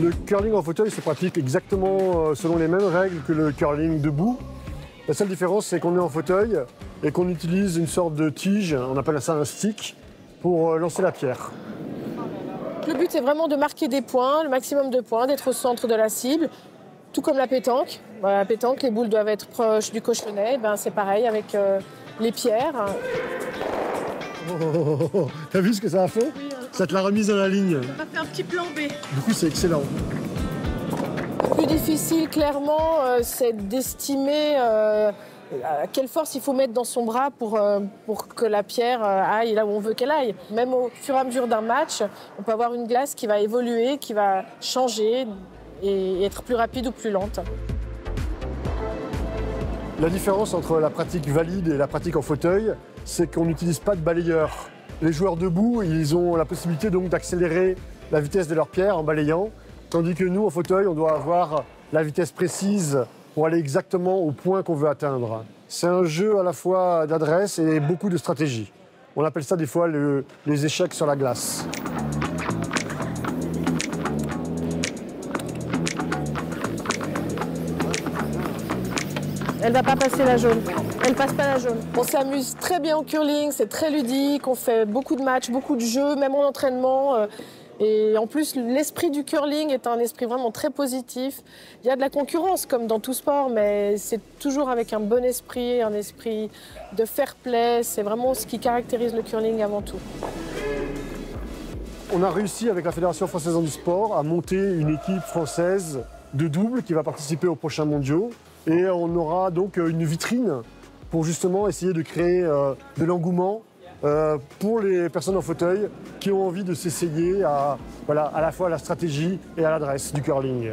Le curling en fauteuil se pratique exactement selon les mêmes règles que le curling debout. La seule différence, c'est qu'on est en fauteuil et qu'on utilise une sorte de tige, on appelle ça un stick, pour lancer la pierre. Le but, c'est vraiment de marquer des points, le maximum de points, d'être au centre de la cible, tout comme la pétanque. La pétanque, les boules doivent être proches du cochonnet. C'est pareil avec les pierres. Oh, t'as vu ce que ça a fait? Oui, ça te l'a remise dans la ligne. Ça m'a fait un petit plan B. Du coup, c'est excellent. Le plus difficile, clairement, c'est d'estimer quelle force il faut mettre dans son bras pour que la pierre aille là où on veut qu'elle aille. Même au fur et à mesure d'un match, on peut avoir une glace qui va évoluer, qui va changer et être plus rapide ou plus lente. La différence entre la pratique valide et la pratique en fauteuil, c'est qu'on n'utilise pas de balayeur. Les joueurs debout, ils ont la possibilité donc d'accélérer la vitesse de leur pierre en balayant, tandis que nous, en fauteuil, on doit avoir la vitesse précise pour aller exactement au point qu'on veut atteindre. C'est un jeu à la fois d'adresse et beaucoup de stratégie. On appelle ça des fois les échecs sur la glace. Elle va pas passer la jaune. Elle passe pas la jaune. On s'amuse très bien au curling, c'est très ludique, on fait beaucoup de matchs, beaucoup de jeux, même en entraînement. Et en plus, l'esprit du curling est un esprit vraiment très positif. Il y a de la concurrence, comme dans tout sport, mais c'est toujours avec un bon esprit, un esprit de fair play. C'est vraiment ce qui caractérise le curling avant tout. On a réussi avec la Fédération française du sport à monter une équipe française de double qui va participer aux prochains mondiaux. Et on aura donc une vitrine pour justement essayer de créer de l'engouement pour les personnes en fauteuil qui ont envie de s'essayer à la fois à la stratégie et à l'adresse du curling.